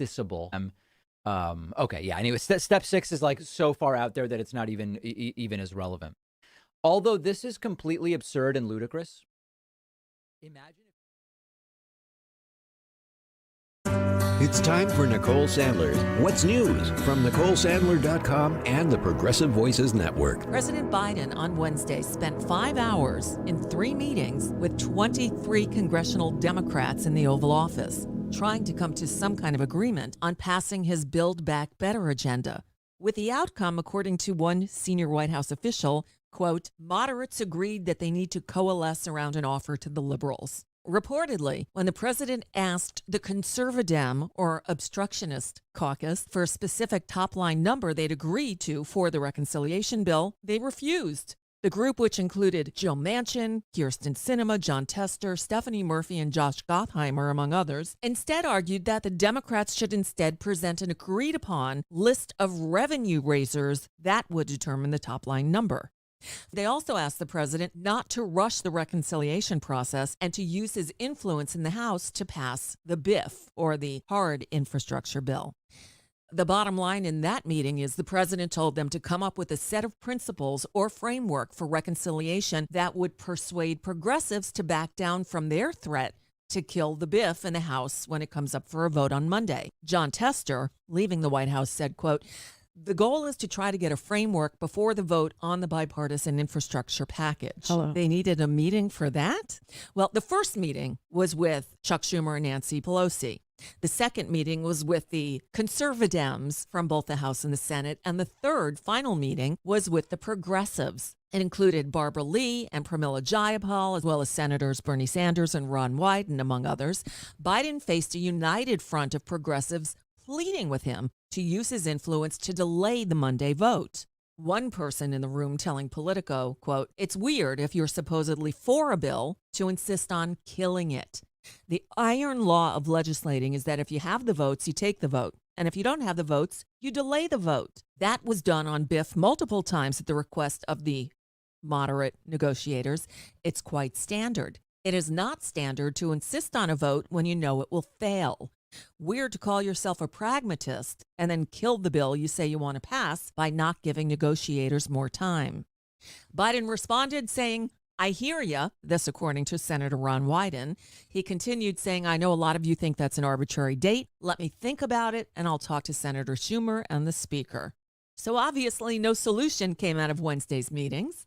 justiciable. Okay, yeah. Anyway, step 6 is like so far out there that it's not even as relevant. Although this is completely absurd and ludicrous. Imagine It's time for Nicole Sandler's What's News from NicoleSandler.com and the Progressive Voices Network. President Biden on Wednesday spent 5 hours in 3 meetings with 23 congressional Democrats in the Oval Office, trying to come to some kind of agreement on passing his Build Back Better agenda. With the outcome, according to one senior White House official, quote, moderates agreed that they need to coalesce around an offer to the liberals. Reportedly, when the president asked the Conservadem or Obstructionist caucus for a specific top-line number they'd agree to for the reconciliation bill, they refused. The group, which included Joe Manchin, Kyrsten Sinema, John Tester, Stephanie Murphy, and Josh Gottheimer, among others, instead argued that the Democrats should instead present an agreed-upon list of revenue raisers that would determine the top-line number. They also asked the president not to rush the reconciliation process and to use his influence in the House to pass the BIF, or the Hard Infrastructure Bill. The bottom line in that meeting is the president told them to come up with a set of principles or framework for reconciliation that would persuade progressives to back down from their threat to kill the BIF in the House when it comes up for a vote on Monday. John Tester, leaving the White House, said, quote, the goal is to try to get a framework before the vote on the bipartisan infrastructure package. Hello. They needed a meeting for that? Well, the first meeting was with Chuck Schumer and Nancy Pelosi. The second meeting was with the Conservadems from both the House and the Senate. And the third, final meeting was with the progressives. It included Barbara Lee and Pramila Jayapal, as well as Senators Bernie Sanders and Ron Wyden, among others. Biden faced a united front of progressives pleading with him to use his influence to delay the Monday vote. One person in the room telling Politico, quote, it's weird if you're supposedly for a bill to insist on killing it. The iron law of legislating is that if you have the votes, you take the vote. And if you don't have the votes, you delay the vote. That was done on BIF multiple times at the request of the moderate negotiators. It's quite standard. It is not standard to insist on a vote when you know it will fail. Weird to call yourself a pragmatist and then kill the bill you say you want to pass by not giving negotiators more time. Biden responded saying, I hear ya. This according to Senator Ron Wyden. He continued saying, I know a lot of you think that's an arbitrary date. Let me think about it, and I'll talk to Senator Schumer and the Speaker. So obviously no solution came out of Wednesday's meetings.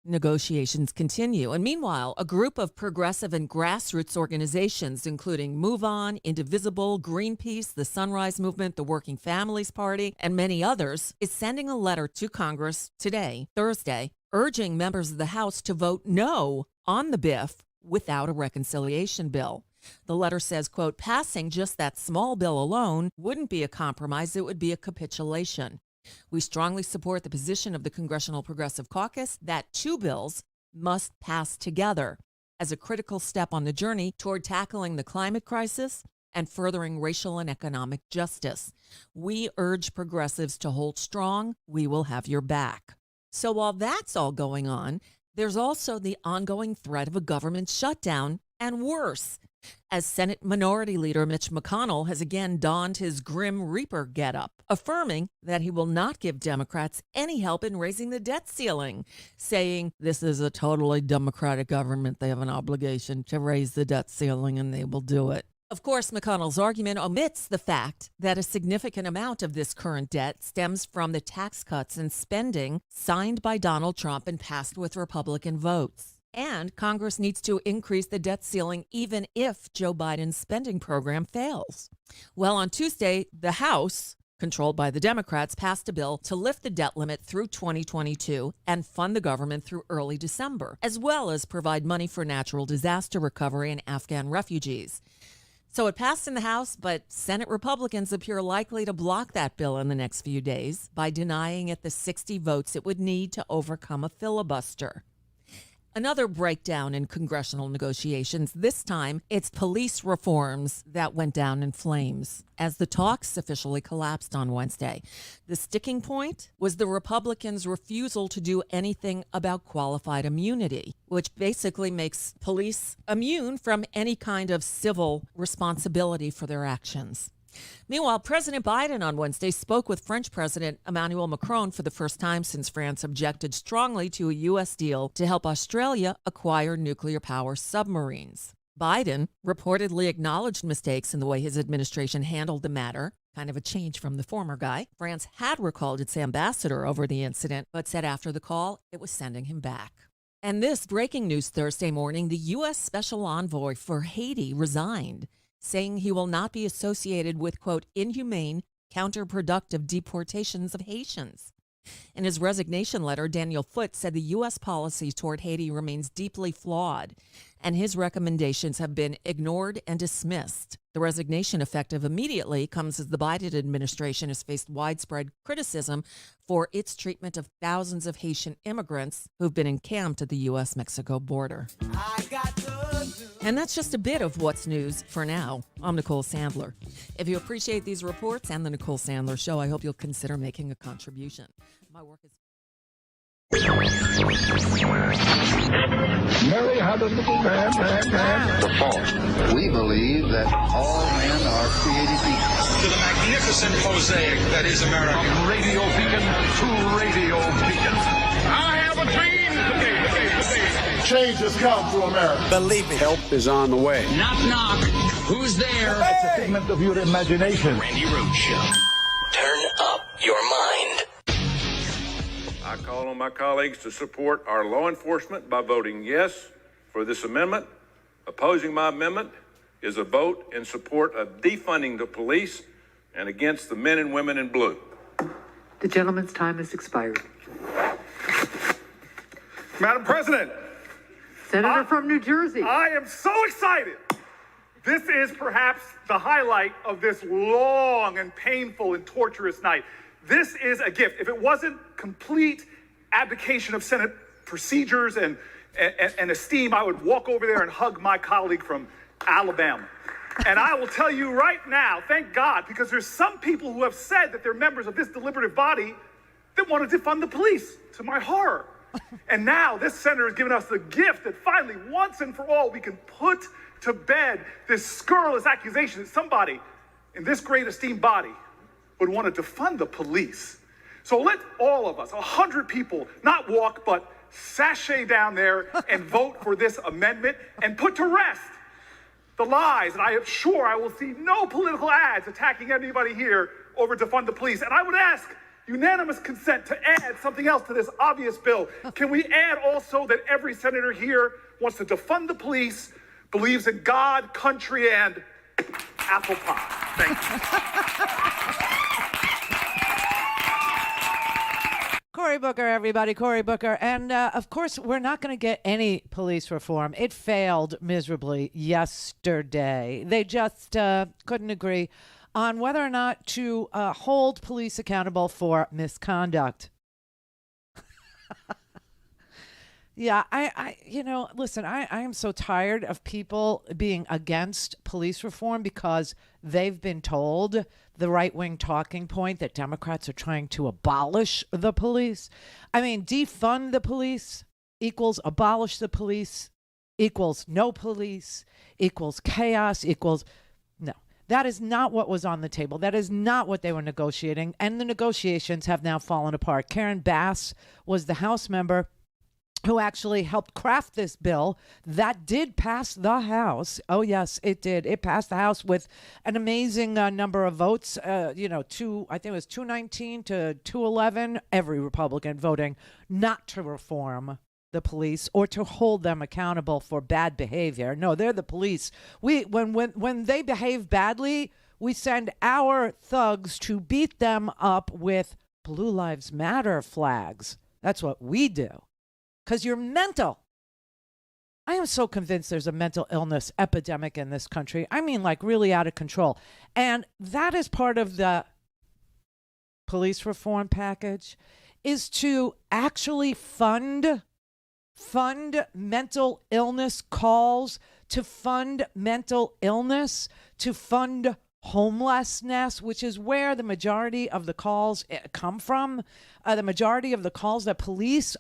Negotiations continue. And meanwhile, a group of progressive and grassroots organizations, including Move On, Indivisible, Greenpeace, the Sunrise Movement, the Working Families Party, and many others, is sending a letter to Congress today, Thursday, urging members of the House to vote no on the BIF without a reconciliation bill. The letter says, quote, passing just that small bill alone wouldn't be a compromise, it would be a capitulation. We strongly support the position of the Congressional Progressive Caucus that 2 bills must pass together as a critical step on the journey toward tackling the climate crisis and furthering racial and economic justice. We urge progressives to hold strong. We will have your back. So while that's all going on, there's also the ongoing threat of a government shutdown, and worse, as Senate Minority Leader Mitch McConnell has again donned his Grim Reaper getup, affirming that he will not give Democrats any help in raising the debt ceiling, saying this is a totally Democratic government. They have an obligation to raise the debt ceiling, and they will do it. Of course, McConnell's argument omits the fact that a significant amount of this current debt stems from the tax cuts and spending signed by Donald Trump and passed with Republican votes. And Congress needs to increase the debt ceiling even if Joe Biden's spending program fails. Well, on Tuesday, the House, controlled by the Democrats, passed a bill to lift the debt limit through 2022 and fund the government through early December, as well as provide money for natural disaster recovery and Afghan refugees. So it passed in the House, but Senate Republicans appear likely to block that bill in the next few days by denying it the 60 votes it would need to overcome a filibuster. Another breakdown in congressional negotiations. This time, it's police reforms that went down in flames as the talks officially collapsed on Wednesday. The sticking point was the Republicans' refusal to do anything about qualified immunity, which basically makes police immune from any kind of civil responsibility for their actions. Meanwhile, President Biden on Wednesday spoke with French President Emmanuel Macron for the first time since France objected strongly to a U.S. deal to help Australia acquire nuclear power submarines. Biden reportedly acknowledged mistakes in the way his administration handled the matter, kind of a change from the former guy. France had recalled its ambassador over the incident, but said after the call it was sending him back. And this breaking news Thursday morning, the U.S. Special Envoy for Haiti resigned, saying he will not be associated with, quote, inhumane, counterproductive deportations of Haitians. In his resignation letter, Daniel Foote said the U.S. policy toward Haiti remains deeply flawed, and his recommendations have been ignored and dismissed. The resignation, effective immediately, comes as the Biden administration has faced widespread criticism for its treatment of thousands of Haitian immigrants who've been encamped at the U.S.-Mexico border. And that's just a bit of what's news for now. I'm Nicole Sandler. If you appreciate these reports and the Nicole Sandler Show, I hope you'll consider making a contribution. My work is... Mary had a little man. The fault. We believe that all men are created equal. To the magnificent mosaic that is America. From radio beacon to radio beacon. I have a dream. Change has come to America. Believe me. Help is on the way. Knock, knock. Who's there? It's a figment of your imagination. Randi Rhodes Show. Turn up your mind. I call on my colleagues to support our law enforcement by voting yes for this amendment. Opposing my amendment is a vote in support of defunding the police and against the men and women in blue. The gentleman's time has expired. Madam President, Senator from New Jersey. I am so excited. This is perhaps the highlight of this long and painful and torturous night. This is a gift. If it wasn't complete abdication of Senate procedures and esteem, I would walk over there and hug my colleague from Alabama. And I will tell you right now, thank God, because there's some people who have said that they're members of this deliberative body that want to defund the police, to my horror. And now this senator has given us the gift that finally, once and for all, we can put to bed this scurrilous accusation that somebody in this great esteemed body would want to defund the police. So let all of us, 100 people, not walk, but sashay down there and vote for this amendment and put to rest the lies. And I am sure I will see no political ads attacking anybody here over defund the police. And I would ask unanimous consent to add something else to this obvious bill. Can we add also that every senator here wants to defund the police, believes in God, country, and apple pie? Thank you. Cory Booker, everybody, Cory Booker. And of course, we're not going to get any police reform. It failed miserably yesterday. They just couldn't agree on whether or not to hold police accountable for misconduct. Yeah, listen, I am so tired of people being against police reform because they've been told the right-wing talking point that Democrats are trying to abolish the police. I mean, defund the police equals abolish the police equals no police equals chaos equals no. That is not what was on the table. That is not what they were negotiating. And the negotiations have now fallen apart. Karen Bass was the House member who actually helped craft this bill that did pass the House. Oh, yes, it did. It passed the House with an amazing number of votes. I think it was 219 to 211. Every Republican voting not to reform the police or to hold them accountable for bad behavior. No, they're the police. When they behave badly, we send our thugs to beat them up with Blue Lives Matter flags. That's what we do. Because you're mental. I am so convinced there's a mental illness epidemic in this country. I mean, like really out of control. And that is part of the police reform package, is to actually fund mental illness calls, to fund mental illness, to fund homelessness, which is where the majority of the calls come from. The majority of the calls that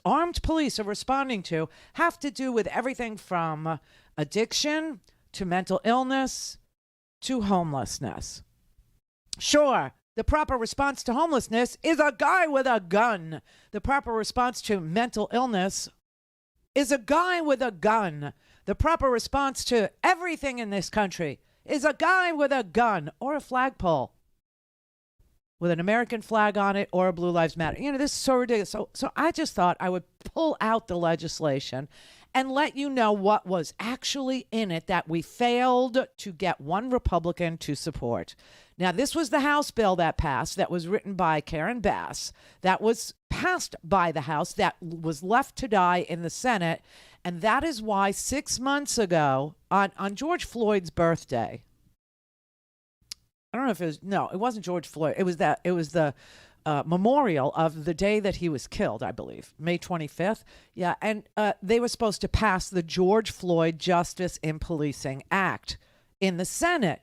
armed police are responding to have to do with everything from addiction to mental illness to homelessness. Sure, the proper response to homelessness is a guy with a gun. The proper response to mental illness is a guy with a gun. The proper response to everything in this country is a guy with a gun or a flagpole with an American flag on it or a Blue Lives Matter. You know, this is so ridiculous. So I just thought I would pull out the legislation and let you know what was actually in it that we failed to get one Republican to support. Now, this was the House bill that passed that was written by Karen Bass, that was passed by the House, that was left to die in the Senate. And that is why 6 months ago, on George Floyd's birthday, I don't know if it was, no, it wasn't George Floyd. It was the memorial of the day that he was killed, I believe, May 25th. Yeah, and they were supposed to pass the George Floyd Justice in Policing Act in the Senate,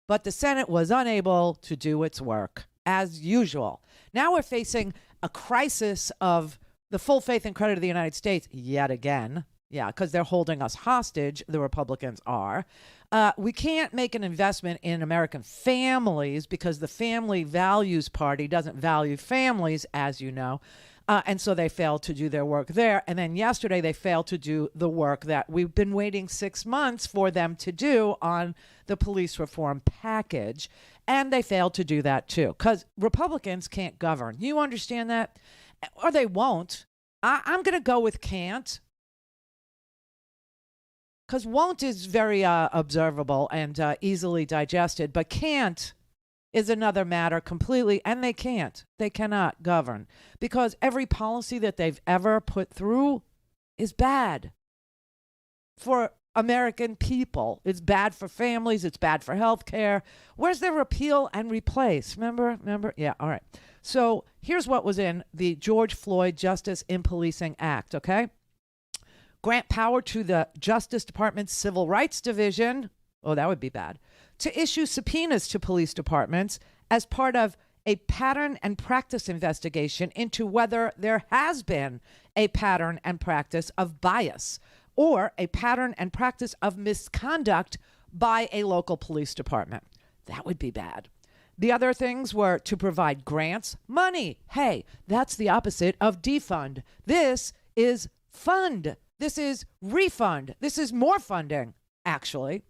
but the Senate was unable to do its work, as usual. Now we're facing a crisis of the full faith and credit of the United States yet again. Yeah, because they're holding us hostage, the Republicans are. We can't make an investment in American families because the Family Values Party doesn't value families, as you know. And so they failed to do their work there. And then yesterday they failed to do the work that we've been waiting 6 months for them to do on the police reform package. And they failed to do that too, because Republicans can't govern. You understand that? Or they won't. I'm going to go with can't. Because won't is very observable and easily digested, but can't is another matter completely, and they can't. They cannot govern because every policy that they've ever put through is bad for American people. It's bad for families. It's bad for health care. Where's their repeal and replace? Remember? Yeah, all right. So here's what was in the George Floyd Justice in Policing Act, okay? Grant power to the Justice Department's Civil Rights Division, oh, that would be bad, to issue subpoenas to police departments as part of a pattern and practice investigation into whether there has been a pattern and practice of bias or a pattern and practice of misconduct by a local police department. That would be bad. The other things were to provide grants, money. Hey, that's the opposite of defund. This is fund. This is refund. This is more funding, actually.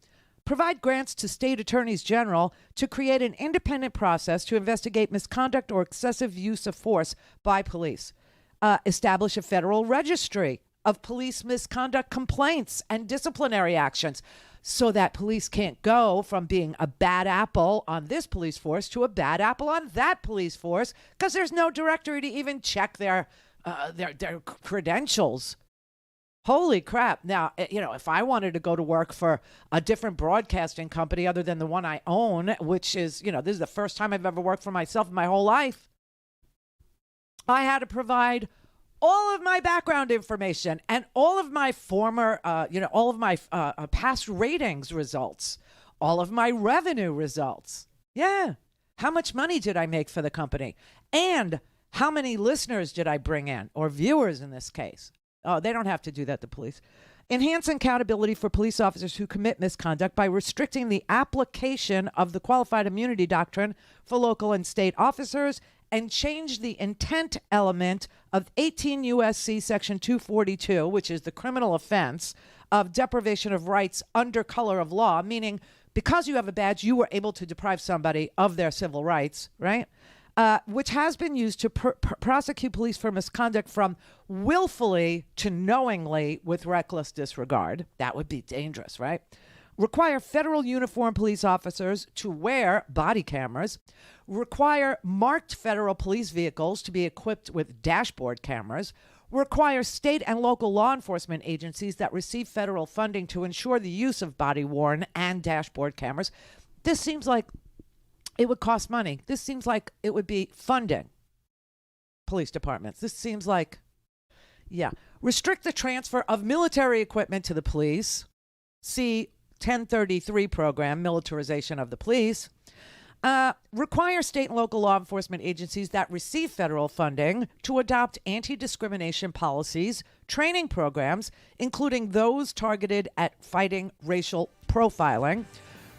Provide grants to state attorneys general to create an independent process to investigate misconduct or excessive use of force by police. Establish a federal registry of police misconduct complaints and disciplinary actions so that police can't go from being a bad apple on this police force to a bad apple on that police force because there's no directory to even check their credentials. Holy crap. Now, if I wanted to go to work for a different broadcasting company other than the one I own, which is, this is the first time I've ever worked for myself in my whole life, I had to provide all of my background information and all of my former, all of my past ratings results, all of my revenue results. Yeah. How much money did I make for the company? And how many listeners did I bring in, or viewers in this case? Oh, they don't have to do that, the police. Enhance accountability for police officers who commit misconduct by restricting the application of the qualified immunity doctrine for local and state officers and change the intent element of 18 U.S.C. Section 242, which is the criminal offense of deprivation of rights under color of law, meaning because you have a badge, you were able to deprive somebody of their civil rights, right? Which has been used to prosecute police for misconduct from willfully to knowingly with reckless disregard. That would be dangerous, right? Require federal uniformed police officers to wear body cameras. Require marked federal police vehicles to be equipped with dashboard cameras. Require state and local law enforcement agencies that receive federal funding to ensure the use of body-worn and dashboard cameras. This seems like it would cost money. This seems like it would be funding police departments. This seems like, yeah. Restrict the transfer of military equipment to the police. See 1033 program, militarization of the police. Require state and local law enforcement agencies that receive federal funding to adopt anti-discrimination policies, training programs, including those targeted at fighting racial profiling.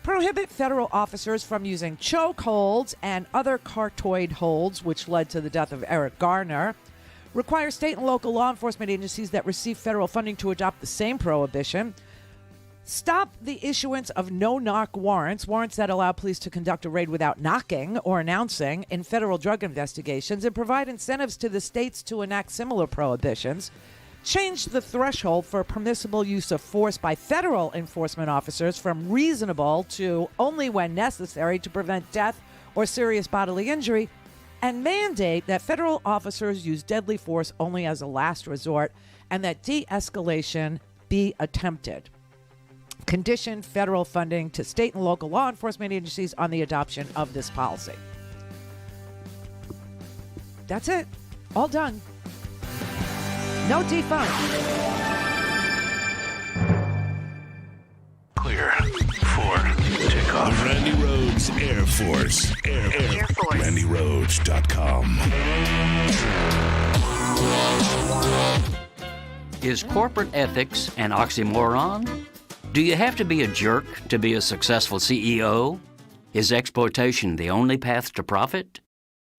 prohibit federal officers from using choke holds and other cartoid holds, which led to the death of Eric Garner, require state and local law enforcement agencies that receive federal funding to adopt the same prohibition, stop the issuance of no-knock warrants that allow police to conduct a raid without knocking or announcing in federal drug investigations, and provide incentives to the states to enact similar prohibitions, change the threshold for permissible use of force by federal enforcement officers from reasonable to only when necessary to prevent death or serious bodily injury, and mandate that federal officers use deadly force only as a last resort and that de-escalation be attempted. Condition federal funding to state and local law enforcement agencies on the adoption of this policy. That's it. All done. No defund. Clear for takeoff. Randi Rhodes Air Force. Air Force. RandiRhodes.com. Is corporate ethics an oxymoron? Do you have to be a jerk to be a successful CEO? Is exploitation the only path to profit?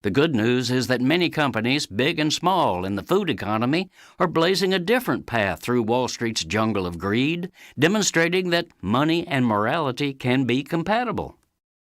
The good news is that many companies, big and small, in the food economy are blazing a different path through Wall Street's jungle of greed, demonstrating that money and morality can be compatible.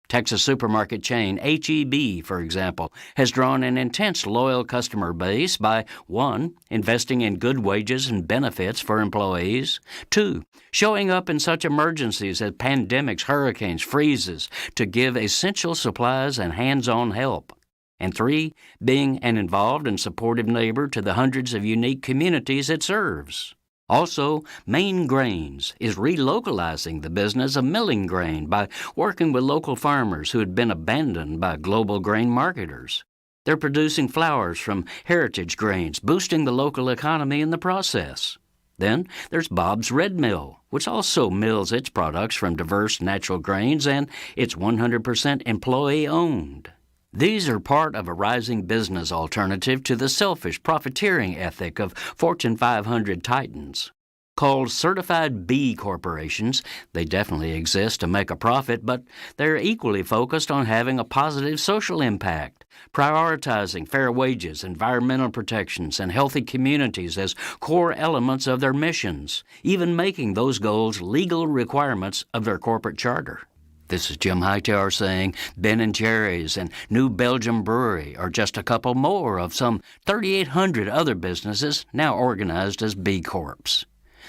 Texas supermarket chain H-E-B, for example, has drawn an intense loyal customer base by 1. Investing in good wages and benefits for employees, 2. Showing up in such emergencies as pandemics, hurricanes, freezes to give essential supplies and hands-on help, and 3. Being an involved and supportive neighbor to the hundreds of unique communities it serves. Also, Maine Grains is relocalizing the business of milling grain by working with local farmers who had been abandoned by global grain marketers. They're producing flours from heritage grains, boosting the local economy in the process. Then there's Bob's Red Mill, which also mills its products from diverse natural grains, and it's 100% employee-owned. These are part of a rising business alternative to the selfish profiteering ethic of Fortune 500 titans. Called certified B corporations, they definitely exist to make a profit, but they're equally focused on having a positive social impact, prioritizing fair wages, environmental protections, and healthy communities as core elements of their missions, even making those goals legal requirements of their corporate charter. This is Jim Hightower saying Ben & Jerry's and New Belgium Brewery are just a couple more of some 3,800 other businesses now organized as B Corps.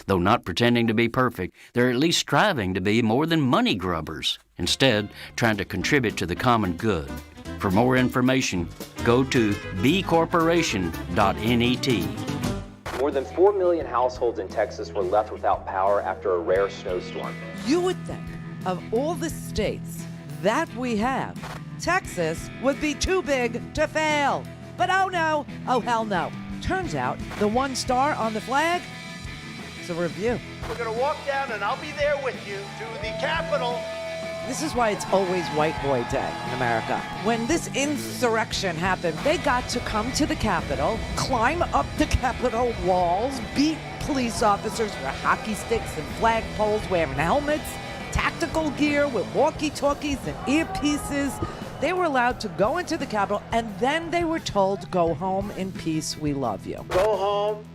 Though not pretending to be perfect, they're at least striving to be more than money grubbers, instead trying to contribute to the common good. For more information, go to bcorporation.net. More than 4 million households in Texas were left without power after a rare snowstorm. You would think of all the states that we have, Texas would be too big to fail. But oh no, oh hell no. Turns out the one star on the flag is a review. We're going to walk down and I'll be there with you to the Capitol. This is why it's always White Boy Day in America. When this insurrection happened, they got to come to the Capitol, climb up the Capitol walls, beat police officers with hockey sticks and flagpoles, wearing helmets, tactical gear with walkie-talkies and earpieces. They were allowed to go into the Capitol, and then they were told, go home in peace, we love you. Go home,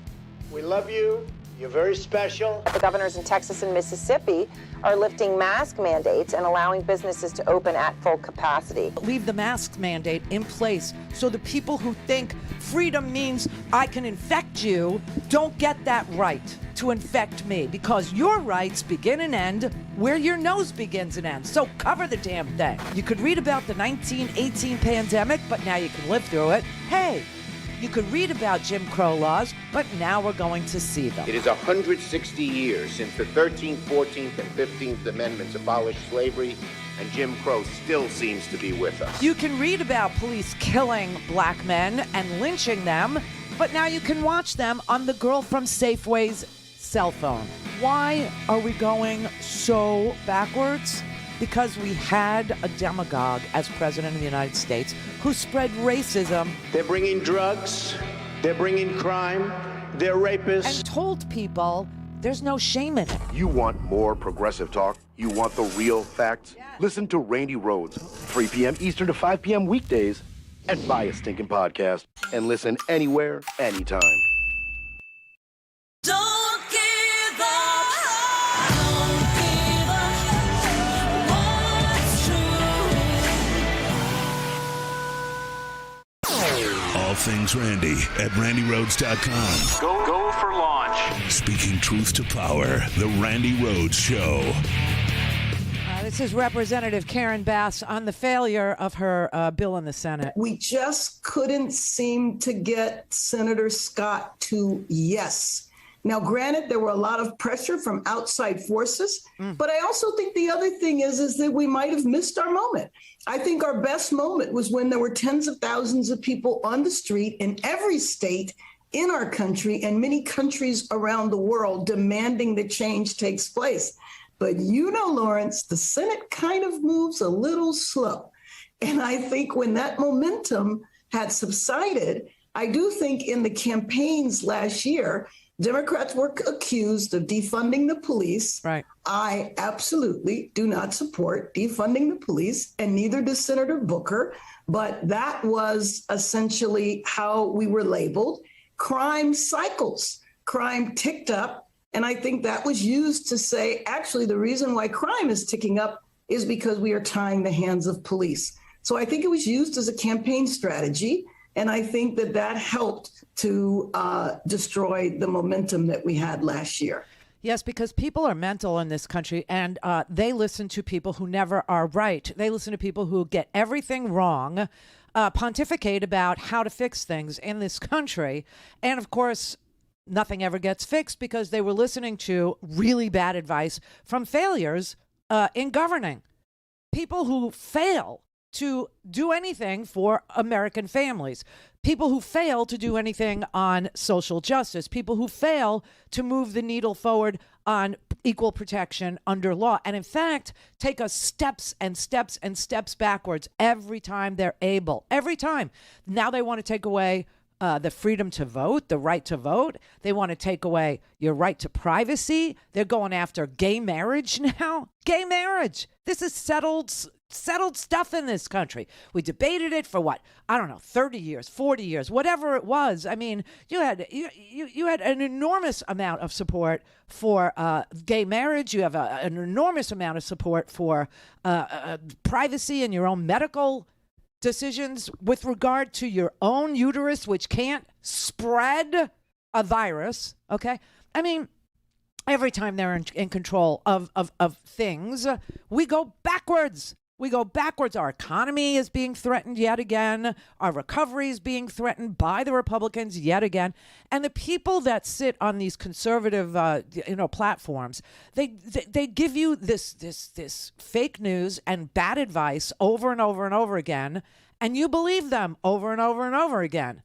we love you, you're very special. The governors in Texas and Mississippi are lifting mask mandates and allowing businesses to open at full capacity. Leave the mask mandate in place so the people who think freedom means I can infect you don't get that right to infect me, because your rights begin and end where your nose begins and ends. So cover the damn thing. You could read about the 1918 pandemic, but now you can live through it. Hey, you could read about Jim Crow laws, but now we're going to see them. It is 160 years since the 13th, 14th, and 15th Amendments abolished slavery, and Jim Crow still seems to be with us. You can read about police killing black men and lynching them, but now you can watch them on the girl from Safeway's cell phone. Why are we going so backwards? Because we had a demagogue as president of the United States who spread racism. They're bringing drugs, they're bringing crime, they're rapists. And told people There's no shame in it. You want more progressive talk? You want the real facts? Listen to Randi Rhodes, 3 p.m. Eastern to 5 p.m. weekdays, and buy a stinking podcast and listen anywhere, anytime. Don't give up. Don't give up. What's true? All things Randy at randyrhodes.com. Go for launch. Speaking truth to power, The Randi Rhodes Show. This is Representative Karen Bass on the failure of her bill in the Senate. We just couldn't seem to get Senator Scott to yes. Now, granted, there were a lot of pressure from outside forces, but I also think the other thing is that we might have missed our moment. I think our best moment was when there were tens of thousands of people on the street in every state in our country and many countries around the world demanding that change takes place. But Lawrence, the Senate kind of moves a little slow. And I think when that momentum had subsided, I do think in the campaigns last year, Democrats were accused of defunding the police. Right. I absolutely do not support defunding the police, and neither does Senator Booker. But that was essentially how we were labeled. Crime cycles. Crime ticked up. And I think that was used to say, actually, the reason why crime is ticking up is because we are tying the hands of police. So I think it was used as a campaign strategy. And I think that helped to destroy the momentum that we had last year. Yes, because people are mental in this country, and they listen to people who never are right. They listen to people who get everything wrong, pontificate about how to fix things in this country. And of course, nothing ever gets fixed because they were listening to really bad advice from failures in governing. People who fail to do anything for American families, people who fail to do anything on social justice, people who fail to move the needle forward on equal protection under law, and in fact, take us steps and steps and steps backwards every time they're able. Every time. Now they want to take away the freedom to vote, the right to vote. They want to take away your right to privacy. They're going after gay marriage now. Gay marriage. This is settled stuff in this country. We debated it for 30 years, 40 years, whatever it was. I mean, you had an enormous amount of support for gay marriage. You have an enormous amount of support for privacy and your own medical decisions with regard to your own uterus, which can't spread a virus. Okay. I mean, every time they're in control of things, we go backwards. We go backwards. Our economy is being threatened yet again. Our recovery is being threatened by the Republicans yet again. And the people that sit on these conservative, platforms, they give you this fake news and bad advice over and over and over again, and you believe them over and over and over again.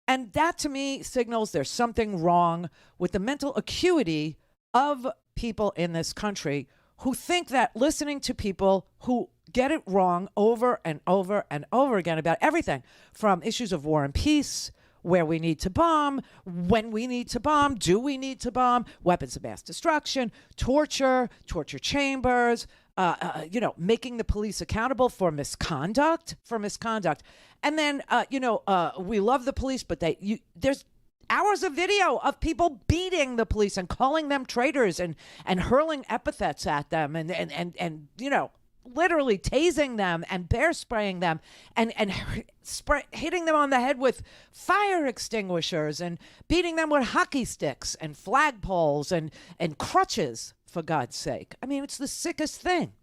And that, to me, signals there's something wrong with the mental acuity of people in this country who think that listening to people who get it wrong over and over and over again about everything from issues of war and peace, where we need to bomb, when we need to bomb, do we need to bomb, weapons of mass destruction, torture chambers, making the police accountable for misconduct. And then, we love the police, but there's hours of video of people beating the police and calling them traitors and hurling epithets at them and literally tasing them and bear spraying them and hitting them on the head with fire extinguishers and beating them with hockey sticks and flagpoles and crutches, for God's sake. I mean, it's the sickest thing.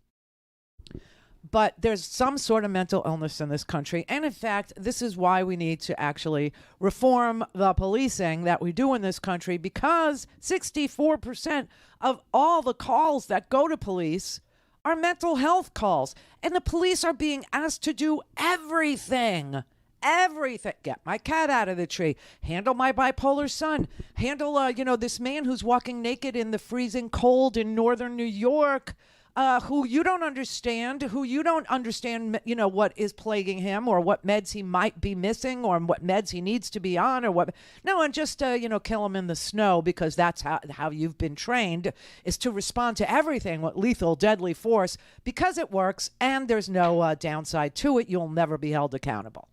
But there's some sort of mental illness in this country. And in fact, this is why we need to actually reform the policing that we do in this country, because 64% of all the calls that go to police are mental health calls. And the police are being asked to do everything. Get my cat out of the tree. Handle my bipolar son. Handle, this man who's walking naked in the freezing cold in northern New York. who you don't understand, what is plaguing him or what meds he might be missing or what meds he needs to be on or what. No, and just, kill him in the snow because that's how you've been trained, is to respond to everything with lethal, deadly force because it works and there's no downside to it. You'll never be held accountable.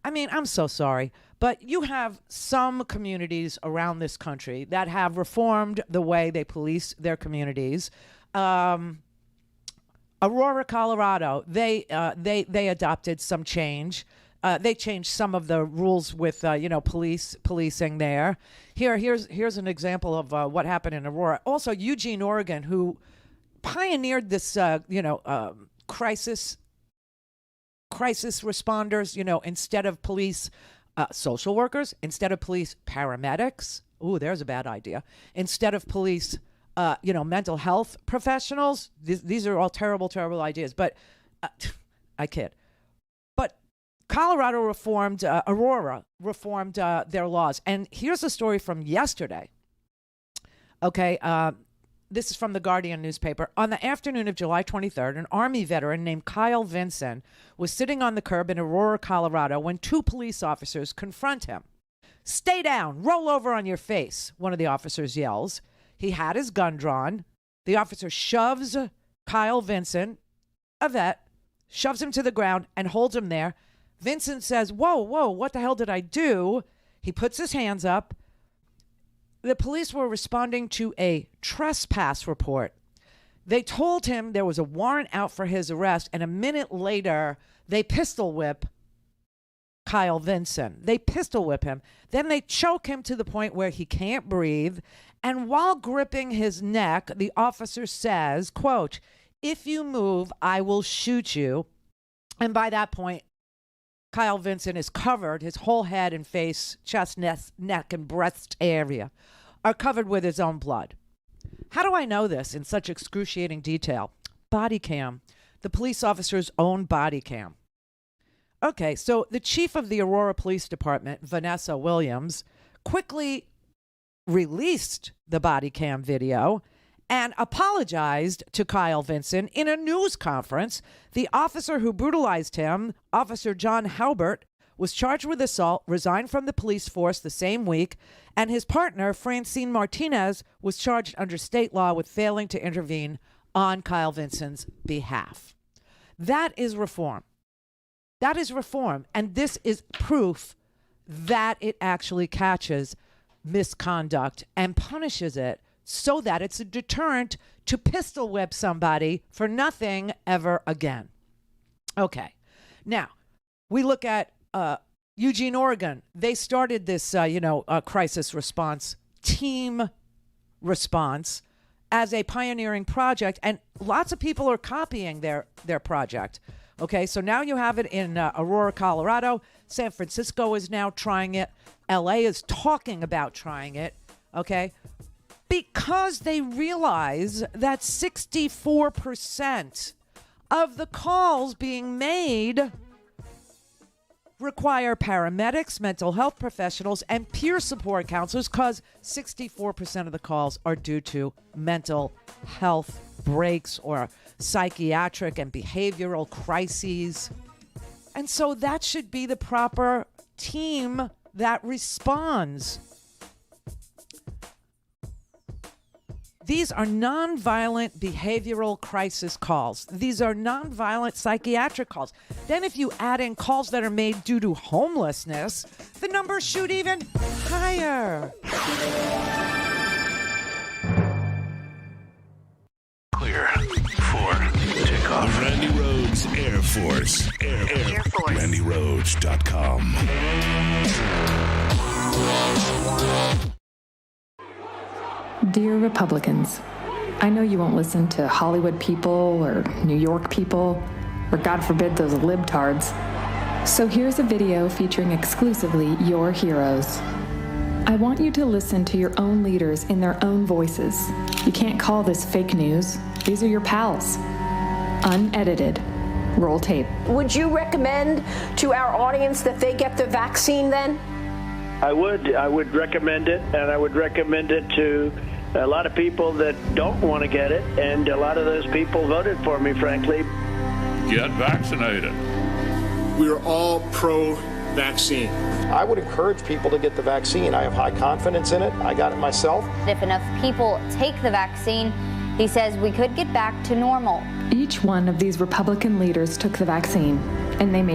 I mean, I'm so sorry, but you have some communities around this country that have reformed the way they police their communities. Aurora, Colorado, they adopted some change. They changed some of the rules with policing there. Here's an example of what happened in Aurora. Also, Eugene, Oregon, who pioneered this crisis responders. Instead of police, social workers. Instead of police, paramedics. Ooh, there's a bad idea. Instead of police, mental health professionals. These are all terrible, terrible ideas. But I kid. But Colorado reformed, Aurora reformed their laws. And here's a story from yesterday. Okay, this is from the Guardian newspaper. On the afternoon of July 23rd, an Army veteran named Kyle Vinson was sitting on the curb in Aurora, Colorado, when two police officers confront him. "Stay down, roll over on your face," one of the officers yells. He had his gun drawn. The officer shoves Kyle Vinson, a vet, shoves him to the ground and holds him there. Vincent says, whoa, what the hell did I do? He puts his hands up. The police were responding to a trespass report. They told him there was a warrant out for his arrest, and a minute later, they pistol whip Kyle Vinson. They pistol whip him. Then they choke him to the point where he can't breathe. And while gripping his neck, the officer says, quote, "If you move, I will shoot you." And by that point, Kyle Vinson is covered. His whole head and face, chest, neck, and breast area are covered with his own blood. How do I know this in such excruciating detail? Body cam. The police officer's own body cam. Okay, so the chief of the Aurora Police Department, Vanessa Williams, quickly released the body cam video and apologized to Kyle Vinson in a news conference. The officer who brutalized him, Officer John Halbert, was charged with assault, resigned from the police force the same week, and his partner, Francine Martinez, was charged under state law with failing to intervene on Kyle Vinson's behalf. That is reform. That is reform. And this is proof that it actually catches misconduct and punishes it so that it's a deterrent to pistol whip somebody for nothing ever again. Okay. Now, we look at Eugene, Oregon. They started this, crisis response, team response as a pioneering project, and lots of people are copying their project. Okay, so now you have it in Aurora, Colorado. San Francisco is now trying it. LA is talking about trying it, okay? Because they realize that 64% of the calls being made require paramedics, mental health professionals, and peer support counselors, because 64% of the calls are due to mental health breaks or psychiatric and behavioral crises. And so that should be the proper team that responds. These are nonviolent behavioral crisis calls. These are nonviolent psychiatric calls. Then if you add in calls that are made due to homelessness, the numbers shoot even higher. Clear for takeoff. Randi Rhodes Air Force. Air Force. RandiRhodes.com. Dear Republicans, I know you won't listen to Hollywood people or New York people, or God forbid those libtards. So here's a video featuring exclusively your heroes. I want you to listen to your own leaders in their own voices. You can't call this fake news. These are your pals. Unedited. Roll tape. Would you recommend to our audience that they get the vaccine then? I would recommend it, and I would recommend it to a lot of people that don't want to get it, and a lot of those people voted for me, frankly. Get vaccinated. We are all pro-vaccine. I would encourage people to get the vaccine. I have high confidence in it. I got it myself. If enough people take the vaccine, he says we could get back to normal. Each one of these Republican leaders took the vaccine, and they made